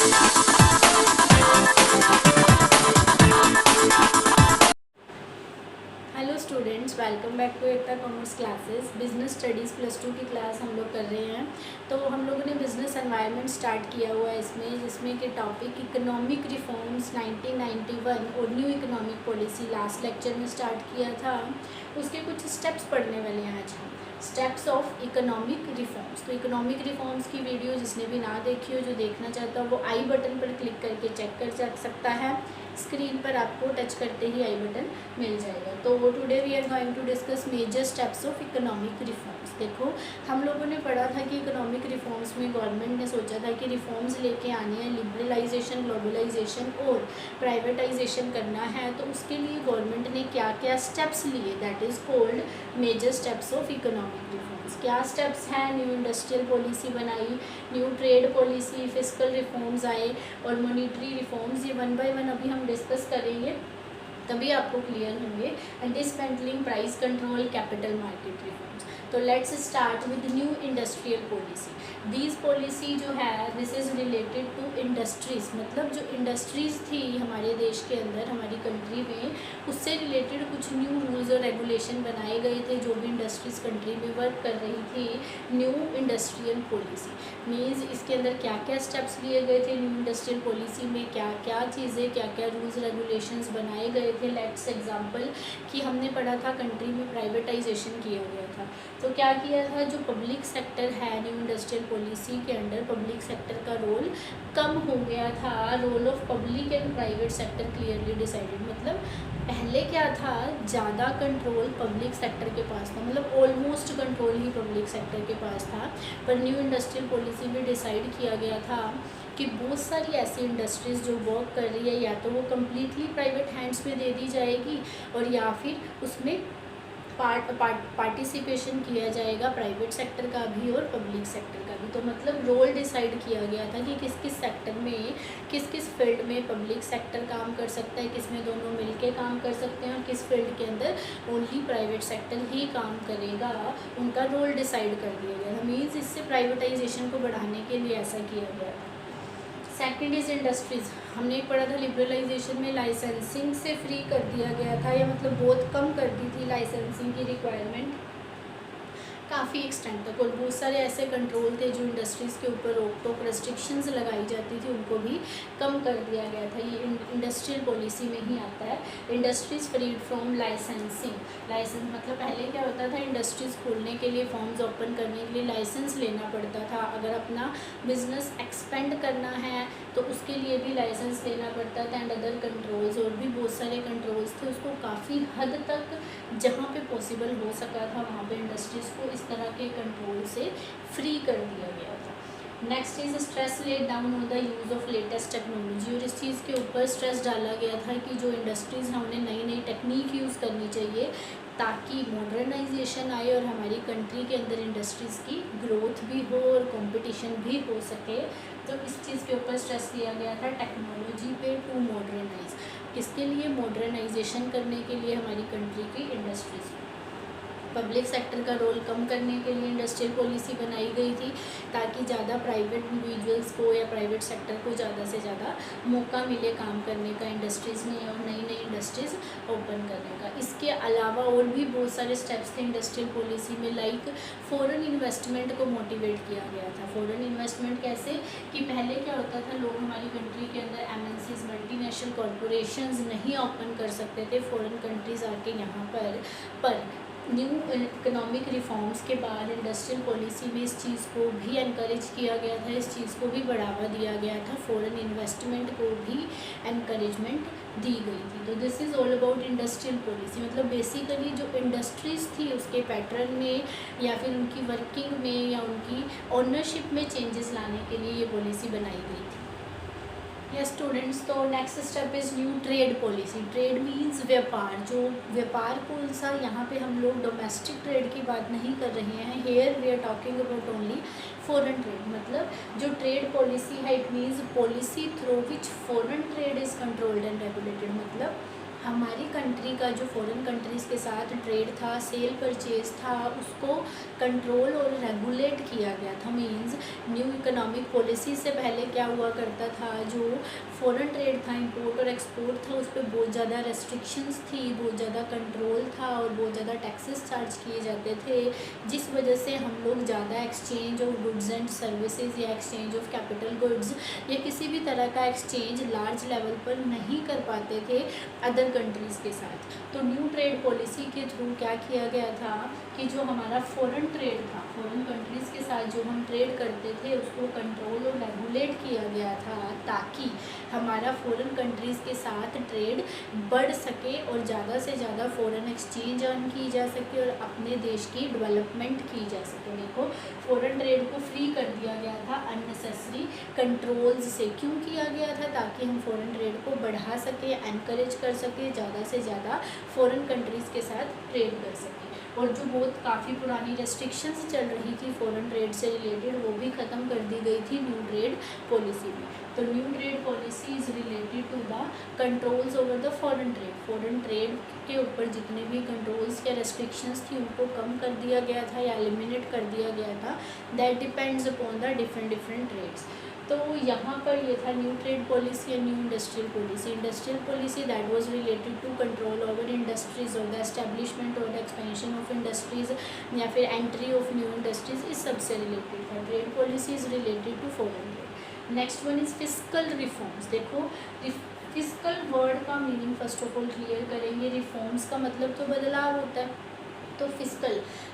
Hello students, welcome back to Ekta commerce classes. Business studies +2 की class हम लोग कर रहे हैं। तो हम लोगों ने बिजनेस एनवायरनमेंट स्टार्ट किया हुआ है इसमें, जिसमें कि टॉपिक इकोनॉमिक रिफॉर्म्स 1991 और new economic policy last lecture में स्टार्ट किया था। उसके कुछ स्टेप्स पढ़ने वाले हैं आज हम, स्टेप्स ऑफ इकोनॉमिक रिफॉर्म्स। तो इकोनॉमिक रिफॉर्म्स की वीडियो जिसने भी ना देखी हो, जो देखना चाहता हो, वो आई बटन पर क्लिक करके चेक कर सकता है। स्क्रीन पर आपको टच करते ही आई बटन मिल जाएगा। तो today we are going to discuss major steps of economic reforms. देखो, हम लोगों ने पढ़ा था कि इकोनॉमिक रिफॉर्म्स में गवर्नमेंट ने सोचा था कि रिफॉर्म्स लेके आने हैं, लिबरलाइजेशन, ग्लोबलाइजेशन और प्राइवेटाइजेशन करना है। तो उसके लिए गवर्नमेंट ने क्या क्या स्टेप्स लिए, that is called major steps of economic reforms. क्या स्टेप्स हैं? न्यू इंडस्ट्रियल पॉलिसी बनाई, new trade policy, fiscal reforms आए और मॉनिटरी रिफॉर्म्स। ये वन बाय वन अभी हम डिस्कस करेंगे, तभी आपको क्लियर होंगे। And dismantling price control, capital market reforms. तो let's start with new industrial policy. These policy जो है, this is related to industries, मतलब जो इंडस्ट्रीज़ थी हमारे देश के अंदर, हमारी कंट्री में, उससे रिलेटेड कुछ न्यू रूल्स और रेगुलेशन बनाए गए थे जो भी इंडस्ट्रीज़ कंट्री में वर्क कर रही थी। न्यू इंडस्ट्रियल पॉलिसी मीन्स इसके अंदर क्या क्या स्टेप्स लिए गए थे, न्यू इंडस्ट्रियल पॉलिसी में क्या क्या चीज़ें, क्या क्या रूल्स रेगुलेशंस बनाए गए थे। लेट्स एग्जांपल कि हमने पढ़ा था कंट्री में प्राइवेटाइजेशन किया गया था। तो क्या किया था, जो पब्लिक सेक्टर है न्यू इंडस्ट्रियल पॉलिसी के अंडर, पब्लिक सेक्टर का रोल कम हो गया था। Role of public and private sector clearly decided, मतलब पहले क्या था, ज़्यादा कंट्रोल पब्लिक सेक्टर के पास था, मतलब ऑलमोस्ट कंट्रोल ही पब्लिक सेक्टर के पास था। पर न्यू इंडस्ट्रियल पॉलिसी में डिसाइड किया गया था कि बहुत सारी ऐसी इंडस्ट्रीज़ जो वर्क कर रही है, या तो वो कम्प्लीटली प्राइवेट हैंड्स में दे दी जाएगी, और या फिर उसमें पार्टिसिपेशन किया जाएगा प्राइवेट सेक्टर का भी और पब्लिक सेक्टर का भी। तो मतलब रोल डिसाइड किया गया था कि किस किस सेक्टर में, किस किस फील्ड में पब्लिक सेक्टर काम कर सकता है, किस में दोनों मिलके काम कर सकते हैं, और किस फील्ड के अंदर ओनली प्राइवेट सेक्टर ही काम करेगा, उनका रोल डिसाइड कर दिया गया था। मीन्स इससे प्राइवेटाइजेशन को बढ़ाने के लिए ऐसा किया गया था। Second is industries. हमने एक पढ़ा था लिबरलाइजेशन में लाइसेंसिंग से फ्री कर दिया गया था, या मतलब बहुत कम कर दी थी लाइसेंसिंग की रिक्वायरमेंट काफ़ी एक्सटेंड तक, और बहुत सारे ऐसे कंट्रोल थे जो इंडस्ट्रीज़ के ऊपर रोक टोक रेस्ट्रिक्शंस लगाई जाती थी, उनको भी कम कर दिया गया था। ये इंडस्ट्रियल पॉलिसी में ही आता है। Industries freed from licensing. Licence मतलब पहले क्या होता था, इंडस्ट्रीज़ खोलने के लिए, फॉर्म्स ओपन करने के लिए लाइसेंस लेना पड़ता था। अगर अपना बिजनेस एक्सपेंड करना है तो उसके लिए भी लाइसेंस लेना पड़ता था। एंड अदर कंट्रोल्स, और भी बहुत सारे कंट्रोल्स थे। उसको काफ़ी हद तक जहाँ पे पॉसिबल हो सका था, वहाँ पे इंडस्ट्रीज़ को इस तरह के कंट्रोल से फ्री कर दिया गया था। Next is stress laid down on the use of latest technology. और इस चीज़ के ऊपर स्ट्रेस डाला गया था कि जो इंडस्ट्रीज़ हैं उन्हें नई नई टेक्निक यूज़ करनी चाहिए, ताकि मॉडर्नाइजेशन आए और हमारी कंट्री के अंदर इंडस्ट्रीज़ की ग्रोथ भी हो और कंपटीशन भी हो सके। तो इस चीज़ के ऊपर स्ट्रेस दिया गया था, टेक्नोलॉजी पे टू मॉडर्नाइज। किसके लिए? मॉडर्नाइजेशन करने के लिए हमारी कंट्री की इंडस्ट्रीज़। पब्लिक सेक्टर का रोल कम करने के लिए इंडस्ट्रियल पॉलिसी बनाई गई थी, ताकि ज़्यादा प्राइवेट इंडिविजुअल्स को या प्राइवेट सेक्टर को ज़्यादा से ज़्यादा मौका मिले काम करने का इंडस्ट्रीज़ में, और नई नई इंडस्ट्रीज़ ओपन करने का। इसके अलावा और भी बहुत सारे स्टेप्स थे इंडस्ट्रियल पॉलिसी में, लाइक फ़ॉरेन इन्वेस्टमेंट को मोटिवेट किया गया था। फ़ॉरेन इन्वेस्टमेंट कैसे, कि पहले क्या होता था, लोग हमारी कंट्री के अंदर MNCs, मल्टीनेशनल कॉरपोरेशंस नहीं ओपन कर सकते थे फ़ॉरेन कंट्रीज़ आके यहाँ पर न्यू इकोनॉमिक रिफॉर्म्स के बाद इंडस्ट्रियल पॉलिसी में इस चीज़ को भी एनकरेज किया गया था, इस चीज़ को भी बढ़ावा दिया गया था, फॉरेन इन्वेस्टमेंट को भी एनकरेजमेंट दी गई थी। तो this is all about industrial policy. मतलब बेसिकली जो इंडस्ट्रीज़ थी उसके पैटर्न में, या फिर उनकी वर्किंग में, या उनकी ओनरशिप में चेंजेस लाने के लिए ये पॉलिसी बनाई गई थी। यस स्टूडेंट्स, तो next step is new trade policy. Trade means व्यापार। जो व्यापार कौन सा, यहाँ पे हम लोग डोमेस्टिक ट्रेड की बात नहीं कर रहे हैं, here we are talking about only foreign trade. मतलब जो ट्रेड पॉलिसी है, it means policy through which foreign trade is controlled and regulated. मतलब हमारी कंट्री का जो फॉरेन कंट्रीज़ के साथ ट्रेड था, सेल परचेज था, उसको कंट्रोल और रेगुलेट किया गया था। मीन्स न्यू इकोनॉमिक पॉलिसी से पहले क्या हुआ करता था, जो फॉरेन ट्रेड था, इंपोर्ट और एक्सपोर्ट था, उस पर बहुत ज़्यादा रेस्ट्रिक्शंस थी, बहुत ज़्यादा कंट्रोल था और बहुत ज़्यादा टैक्सेस चार्ज किए जाते थे, जिस वजह से हम लोग ज़्यादा exchange of goods and services या एक्सचेंज ऑफ कैपिटल गुड्स या किसी भी तरह का एक्सचेंज लार्ज लेवल पर नहीं कर पाते थे अदर कंट्रीज़ के साथ। तो न्यू ट्रेड पॉलिसी के थ्रू क्या किया गया था कि जो हमारा फॉरेन ट्रेड था, फॉरेन कंट्रीज़ के साथ जो हम ट्रेड करते थे, उसको कंट्रोल और रेगुलेट किया गया था, ताकि हमारा फॉरेन कंट्रीज़ के साथ ट्रेड बढ़ सके और ज़्यादा से ज़्यादा फॉरेन एक्सचेंज अर्न की जा सके और अपने देश की डेवलपमेंट की जा सके। देखो, फॉरेन ट्रेड को फ्री कर दिया गया था अननेसेसरी कंट्रोल्स से। क्यों किया गया था? ताकि हम फॉरेन ट्रेड को बढ़ा सके, एनकरेज कर सके, ज़्यादा से ज़्यादा फॉरेन कंट्रीज़ के साथ ट्रेड कर सके। और जो बहुत काफ़ी पुरानी रेस्ट्रिक्शंस चल रही थी फॉरेन ट्रेड से रिलेटेड, वो भी ख़त्म कर दी गई थी न्यू ट्रेड पॉलिसी में। तो new trade policy is related to the controls over the foreign trade. Foreign trade के ऊपर जितने भी कंट्रोल्स या रेस्ट्रिक्शंस थी, उनको कम कर दिया गया था या एलिमिनेट कर दिया गया था। That depends upon the different trades. तो यहाँ पर ये था new trade policy and new industrial policy. Industrial policy that was related to control over industries और द एस्टेब्लिशमेंट और द एक्सपेंशन ऑफ इंडस्ट्रीज या फिर एंट्री ऑफ न्यू इंडस्ट्रीज, इस सबसे रिलेटेड था। Trade policy is related to foreign trade. Next one is fiscal reforms. देखो, fiscal word का meaning first of all clear करेंगे। रिफॉर्म्स का मतलब तो बदलाव होता है, तो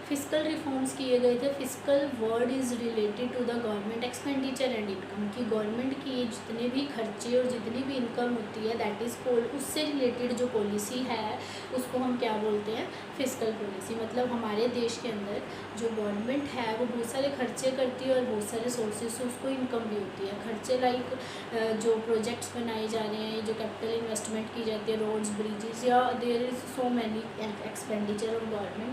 फिस्कल रिफॉर्म्स किए गए थे। Fiscal word is related to the government expenditure and income, की गवर्नमेंट की जितने भी खर्चे और जितनी भी इनकम होती है, दैट इज़ कॉल्ड, उससे रिलेटेड जो पॉलिसी है उसको हम क्या बोलते हैं? Fiscal policy. मतलब हमारे देश के अंदर जो गवर्नमेंट है वो बहुत सारे खर्चे करती है और बहुत सारे सोर्सेज से उसको इनकम भी होती है। खर्चे लाइक जो प्रोजेक्ट्स बनाए जा रहे हैं, जो कैपिटल इन्वेस्टमेंट की जाती है, रोड्स, ब्रिजेस, या there is so many expenditure of government.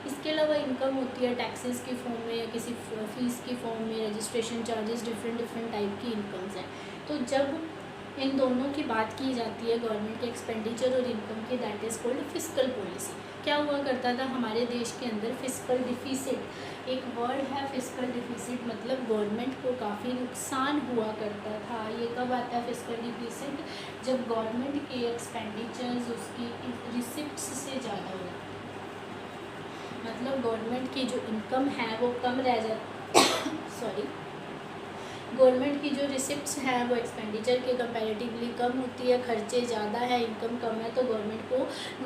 इसके अलावा इनकम होती है टैक्सेस की फॉर्म में या किसी फीस की फॉर्म में, रजिस्ट्रेशन चार्जेस, डिफरेंट टाइप की इनकम्स हैं। तो जब इन दोनों की बात की जाती है, गवर्नमेंट के एक्सपेंडिचर और इनकम की, that is called fiscal policy. क्या हुआ करता था हमारे देश के अंदर? फिस्कल डिफिसिट, एक वर्ड है फिस्कल डिफिसिट, मतलब गवर्नमेंट को काफ़ी नुकसान हुआ करता था। ये कब आता है फिस्कल डिफिसिट? जब गवर्नमेंट के एक्सपेंडिचर्स उसकी रिसिप्ट्स से ज़्यादा हो जाते हैं। मतलब गवर्नमेंट की जो इनकम है वो कम रह जाती सॉरी गवर्नमेंट की जो रिसिप्ट्स हैं वो एक्सपेंडिचर के कंपैरेटिवली कम होती है, खर्चे ज़्यादा है, इनकम कम है, तो गवर्नमेंट को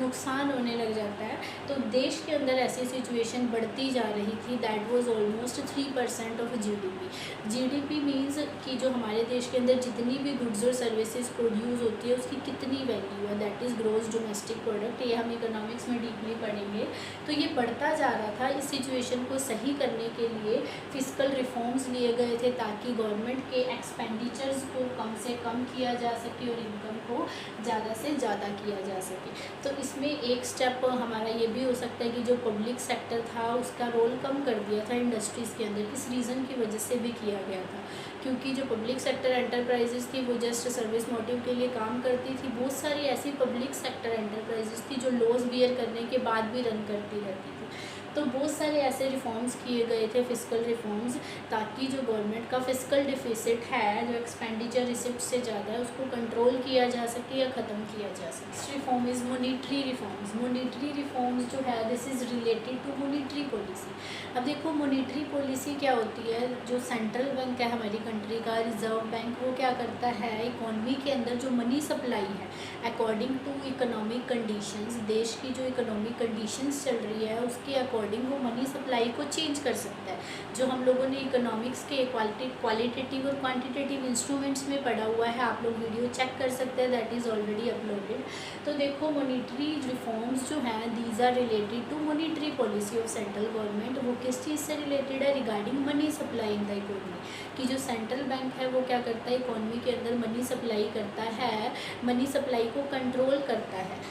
नुकसान होने लग जाता है। तो देश के अंदर ऐसी सिचुएशन बढ़ती जा रही थी। That was almost 3% of GDP. GDP means कि जो हमारे देश के अंदर जितनी भी गुड्स और सर्विसेज प्रोड्यूस होती है उसकी कितनी वैल्यू है, that is gross domestic product. ये हम इकोनॉमिक्स में डीपली पढ़ेंगे। तो ये बढ़ता जा रहा था। इस सिचुएशन को सही करने के लिए फिस्कल रिफॉर्म्स लिए गए थे, ताकि गवर्नमेंट के एक्सपेंडिचर्स को कम से कम किया जा सके और इनकम को ज़्यादा से ज़्यादा किया जा सके। तो इसमें एक स्टेप हमारा ये भी हो सकता है कि जो पब्लिक सेक्टर था उसका रोल कम कर दिया था इंडस्ट्रीज़ के अंदर। इस रीज़न की वजह से भी किया गया था, क्योंकि जो पब्लिक सेक्टर एंटरप्राइजेस थी वो जस्ट सर्विस मोटिव के लिए काम करती थी। बहुत सारी ऐसी पब्लिक सेक्टर एंटरप्राइजेस थी जो लॉस बियर करने के बाद भी रन करती रहती थी। तो बहुत सारे ऐसे रिफॉर्म्स किए गए थे, फिस्कल रिफॉर्म्स, ताकि जो गवर्नमेंट का फिस्कल डिफिसिट है, जो एक्सपेंडिचर रिसिप्ट से ज़्यादा है, उसको कंट्रोल किया जा सके या ख़त्म किया जा सके। Next reform is monetary reforms. Monetary reforms जो है this is related to monetary policy. अब देखो, मॉनिटरी पॉलिसी क्या होती है? जो सेंट्रल बैंक है हमारी कंट्री का, रिजर्व बैंक, वो क्या करता है, इकॉनमी के अंदर जो मनी सप्लाई है अकॉर्डिंग टू इकोनॉमिक कंडीशंस, देश की जो इकोनॉमिक कंडीशंस चल रही है उसके अकॉर्डिंग वो मनी सप्लाई को चेंज कर सकता है। जो हम लोगों ने इकोनॉमिक्स के क्वालिटेटिव और क्वांटिटेटिव इंस्ट्रूमेंट्स में पढ़ा हुआ है, आप लोग वीडियो चेक कर सकते हैं, दैट इज़ ऑलरेडी अपलोडेड। तो देखो, मॉनिटरी रिफॉर्म्स जो हैं these are related to monetary policy of central government. वो किस चीज़ से रिलेटेड है? Regarding money supply in the economy, कि जो सेंट्रल बैंक है वो क्या करता है, इकोनॉमी के अंदर मनी सप्लाई करता है, मनी सप्लाई को कंट्रोल करता है।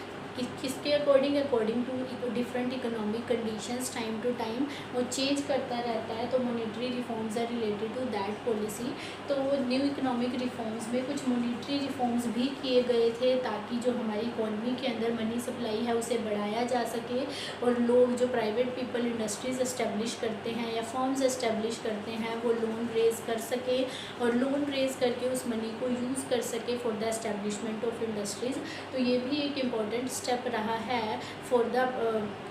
किसके according to different economic conditions time to time वो चेंज करता रहता है। तो monetary reforms are related to that policy. तो न्यू इकोनॉमिक रिफॉर्म्स में कुछ मॉनेटरी रिफॉर्म्स भी किए गए थे ताकि जो हमारी इकॉनमी के अंदर मनी सप्लाई है उसे बढ़ाया जा सके, और लोग जो प्राइवेट पीपल इंडस्ट्रीज़ इस्टेब्लिश करते हैं या फर्म्स इस्टेब्लिश करते हैं वो लोन रेज कर सके, और लोन रेज करके उस मनी को यूज़ कर सके for the establishment of industries. तो ये भी एक इम्पॉर्टेंट स्टेप रहा है फॉर द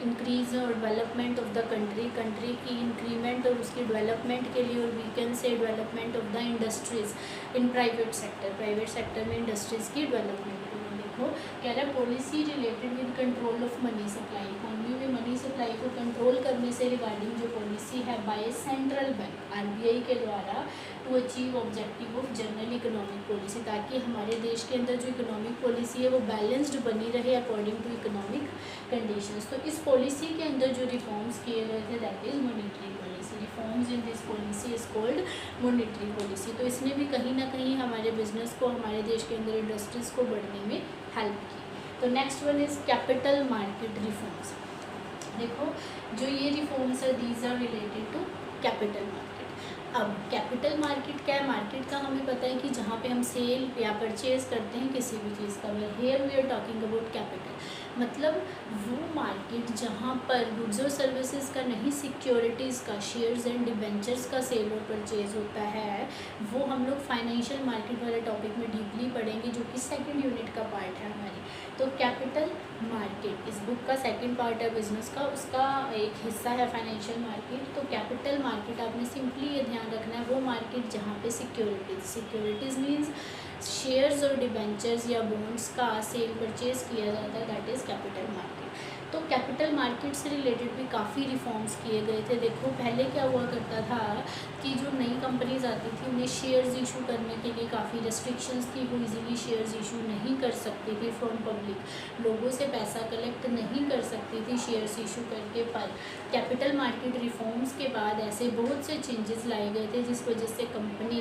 इंक्रीज और डेवलपमेंट ऑफ द कंट्री की इंक्रीमेंट और उसकी डेवलपमेंट के लिए, और we can say development of the industries in private sector में इंडस्ट्रीज़ की डेवलपमेंट के लिए। देखो कह रहा है policy related with control of money supply, economy में मनी सप्लाई को कंट्रोल करने से रिगार्डिंग जो पॉलिसी है बाय सेंट्रल बैंक RBI के द्वारा to achieve objective of general economic policy, ताकि हमारे देश के अंदर जो इकोनॉमिक पॉलिसी है वो बैलेंस्ड बनी रहे अकॉर्डिंग टू इकोनॉमिक कंडीशंस। तो इस पॉलिसी के अंदर जो रिफॉर्म्स किए गए थे that is monetary policy. Reforms in this policy is called monetary policy. तो इसने भी कहीं ना कहीं हमारे बिजनेस को, हमारे देश के अंदर इंडस्ट्रीज़ को बढ़ने में हेल्प की। तो next one is capital market reforms. देखो जो ये रिफॉर्म्स है these are related to capital market. अब कैपिटल मार्केट क्या है? मार्केट का हमें पता है कि जहाँ पे हम सेल या परचेज करते हैं किसी भी चीज़ का। Here we are talking about capital, मतलब वो मार्केट जहाँ पर गुड्स और सर्विसेज का नहीं, सिक्योरिटीज़ का, शेयर्स एंड डिबेंचर्स का सेल और परचेज होता है। वो हम लोग फाइनेंशियल मार्केट वाले टॉपिक में डीपली पढ़ेंगे जो कि सेकंड यूनिट का पार्ट है हमारी। तो कैपिटल मार्केट इस बुक का सेकंड पार्ट है बिजनेस का, उसका एक हिस्सा है फाइनेंशियल मार्केट। तो कैपिटल मार्केट आपने सिंपली ये ध्यान रखना है वो मार्केट जहाँ पे सिक्योरिटीज़ मीन्स शेयर्स और डिबेंचर्स या बॉन्ड्स का सेल परचेज किया जाता है, दैट इज़ कैपिटल मार्केट। तो कैपिटल मार्केट से रिलेटेड भी काफ़ी रिफॉर्म्स किए गए थे। देखो पहले क्या हुआ करता था कि जो नई कंपनीज आती थी उन्हें शेयर्स इशू करने के लिए काफ़ी रेस्ट्रिक्शंस थी, वो इजीली शेयर्स इशू नहीं कर सकती थी फ्रॉम पब्लिक, लोगों से पैसा कलेक्ट नहीं कर सकती थी शेयर्स इशू करके। पर कैपिटल मार्केट रिफॉर्म्स के बाद ऐसे बहुत से चेंजेस लाए गए थे जिस वजह से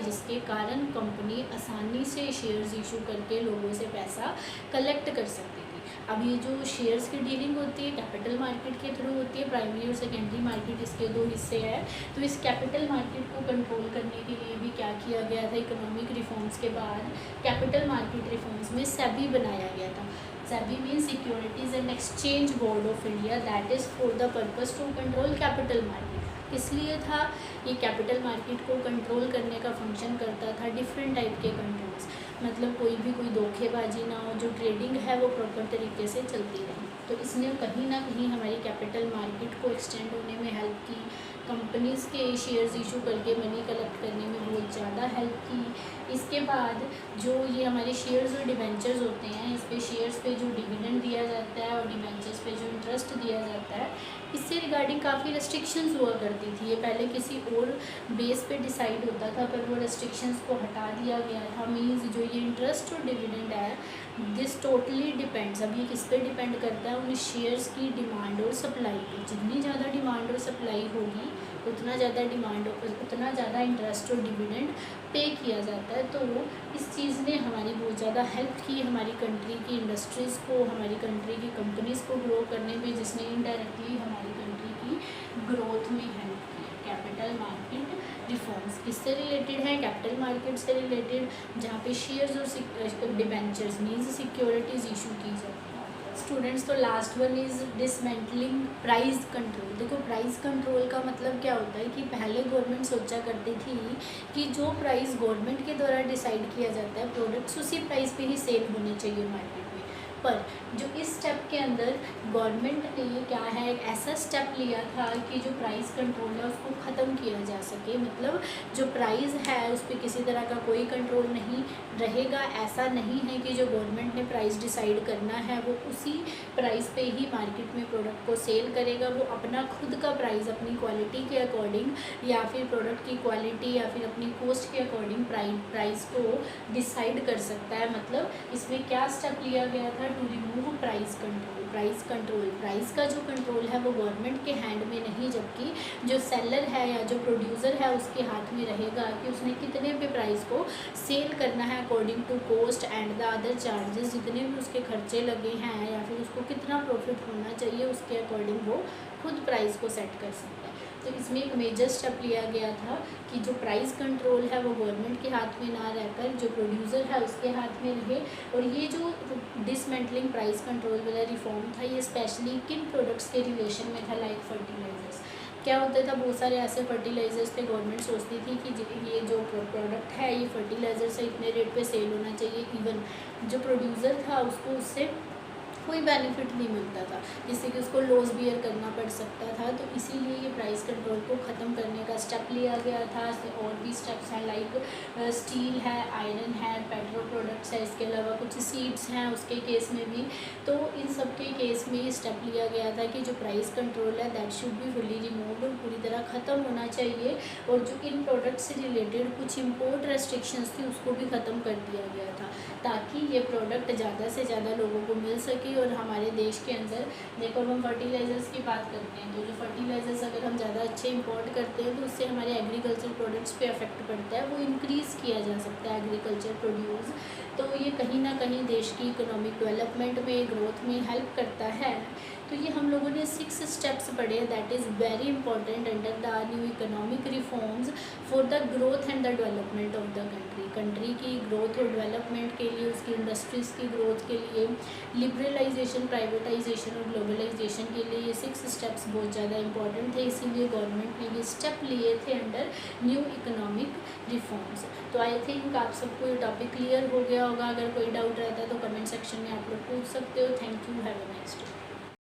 जिसके कारण कंपनी आसानी से शेयर्स इशू करके लोगों से पैसा कलेक्ट कर सकती थी। अब ये जो शेयर्स की डीलिंग होती है कैपिटल मार्केट के थ्रू होती है, प्राइमरी और सेकेंडरी मार्केट इसके दो हिस्से हैं। तो इस कैपिटल मार्केट को कंट्रोल करने के लिए भी क्या किया गया था? इकोनॉमिक रिफॉर्म्स के बाद कैपिटल मार्केट रिफॉर्म्स में सेबी बनाया गया था। SEBI mean securities and exchange board of India, that is for the purpose to control capital market. किस लिए था? ये कैपिटल मार्केट को कंट्रोल करने का फंक्शन करता था डिफरेंट टाइप के कंट्रोल्स, मतलब कोई धोखेबाजी ना हो, जो ट्रेडिंग है वो प्रॉपर तरीके से चलती रहे। तो इसने कहीं ना कहीं हमारी कैपिटल मार्केट को एक्सटेंड होने में हेल्प की, कंपनीज़ के शेयर्स इशू करके मनी कलेक्ट करने में बहुत ज़्यादा हेल्प की। इसके बाद जो ये हमारे शेयर्स और डिबेंचर्स होते हैं, इस पे शेयर्स पे जो डिविडेंड दिया जाता है और डिबेंचर्स पे जो इंटरेस्ट दिया जाता है, इससे रिगार्डिंग काफ़ी रेस्ट्रिक्शंस हुआ करती थी। ये पहले किसी और बेस पे डिसाइड होता था पर वो रेस्ट्रिक्शंस को हटा दिया गया था। मीन्स जो ये इंटरेस्ट और डिविडेंड है दिस टोटली डिपेंड्स, अब ये किस पे डिपेंड करता है? उन शेयर्स की डिमांड और सप्लाई पे। जितनी ज़्यादा डिमांड और सप्लाई होगी उतना ज़्यादा इंटरेस्ट और डिविडेंड पे किया जाता है। तो इस चीज़ ने हमारी बहुत ज़्यादा हेल्प की हमारी कंट्री की इंडस्ट्रीज़ को, हमारी कंट्री की कंपनीज़ को ग्रो करने में, जिसने इनडायरेक्टली हमारी कंट्री की ग्रोथ में हेल्प की। कैपिटल मार्केट रिफॉर्म्स किससे रिलेटेड है? कैपिटल मार्केट से रिलेटेड, जहाँ पे शेयर्स और डिबेंचर्स मीन्स सिक्योरिटीज़ इशू की जाती है। स्टूडेंट्स, तो last one is dismantling price control. देखो प्राइस कंट्रोल का मतलब क्या होता है कि पहले गवर्नमेंट सोचा करती थी कि जो प्राइस गवर्नमेंट के द्वारा डिसाइड किया जाता है प्रोडक्ट्स उसी प्राइस पे ही सेल होने चाहिए मार्केट में। पर जो इस स्टेप के अंदर गवर्नमेंट ने क्या है ऐसा स्टेप लिया था कि जो प्राइस कंट्रोल है उसको ख़त्म किया जा सके, मतलब जो प्राइस है उस पर किसी तरह का कोई कंट्रोल नहीं रहेगा। ऐसा नहीं है कि जो गवर्नमेंट ने प्राइस डिसाइड करना है वो उसी प्राइस पे ही मार्केट में प्रोडक्ट को सेल करेगा। वो अपना खुद का प्राइस अपनी क्वालिटी के अकॉर्डिंग या फिर प्रोडक्ट की क्वालिटी या फिर अपनी कॉस्ट के अकॉर्डिंग प्राइस को डिसाइड कर सकता है। मतलब इसमें क्या स्टेप लिया गया था? To remove price control. Price का जो कंट्रोल है वो गवर्नमेंट के हैंड में नहीं, जबकि जो सेलर है या जो प्रोड्यूसर है उसके हाथ में रहेगा कि उसने कितने पे प्राइस को सेल करना है according to cost and the other charges, जितने भी उसके खर्चे लगे हैं या फिर उसको कितना प्रॉफिट होना चाहिए उसके अकॉर्डिंग वो खुद प्राइस को सेट कर सकता है। तो इसमें एक मेजर स्टेप लिया गया था कि जो प्राइस कंट्रोल है वो गवर्नमेंट के हाथ में ना रहकर जो प्रोड्यूसर है उसके हाथ में रहे। और ये जो डिसमेंटलिंग प्राइस कंट्रोल वाला रिफॉर्म था ये स्पेशली किन प्रोडक्ट्स के रिलेशन में था, लाइक फर्टिलाइजर्स। क्या होता था, बहुत सारे ऐसे फर्टिलाइजर्स थे, गवर्नमेंट सोचती थी कि ये जो प्रोडक्ट है ये फर्टिलाइजर से इतने रेट पे सेल होना चाहिए, इवन जो प्रोड्यूसर था उसको उससे कोई बेनिफिट नहीं मिलता था, जिससे कि उसको लॉस बियर करना पड़ सकता था। तो इसीलिए ये प्राइस कंट्रोल को ख़त्म करने का स्टेप लिया गया था। और भी स्टेप्स हैं, लाइक स्टील है, आयरन है, पेट्रो प्रोडक्ट्स है, इसके अलावा कुछ सीड्स हैं उसके केस में भी। तो इन सब के केस में ये स्टेप लिया गया था कि जो प्राइस कंट्रोल है that should be fully removed और पूरी तरह ख़त्म होना चाहिए। और जो इन प्रोडक्ट से रिलेटेड कुछ इम्पोर्ट रेस्ट्रिक्शंस थी उसको भी ख़त्म कर दिया गया था, ताकि ये प्रोडक्ट ज़्यादा से ज़्यादा लोगों को मिल सके। और हमारे देश के अंदर देखो, हम फर्टिलाइज़र्स की बात करते हैं तो जो फर्टिलाइज़र्स अगर हम ज़्यादा अच्छे इंपोर्ट करते हैं तो उससे हमारे एग्रीकल्चर प्रोडक्ट्स पे इफेक्ट पड़ता है, वो इंक्रीज़ किया जा सकता है एग्रीकल्चर प्रोड्यूस। तो ये कहीं ना कहीं देश की इकोनॉमिक डेवलपमेंट में, ग्रोथ में हेल्प करता है। तो ये हम लोगों ने 6 स्टेप्स पढ़े, that is very important under the new economic reforms for the growth and the development of the country की ग्रोथ और डेवलपमेंट के लिए, उसकी इंडस्ट्रीज़ की ग्रोथ के लिए, लिबरलाइजेशन, प्राइवेटाइजेशन और ग्लोबलाइजेशन के लिए ये 6 स्टेप्स बहुत ज़्यादा इंपॉर्टेंट थे। इसीलिए गवर्नमेंट ने ये स्टेप लिए थे अंडर न्यू इकोनॉमिक रिफॉर्म्स। तो आई थिंक आप सबको ये टॉपिक क्लियर हो गया होगा। अगर कोई डाउट रहता है तो कमेंट सेक्शन में आप लोग पूछ सकते हो। Thank you, have a nice day.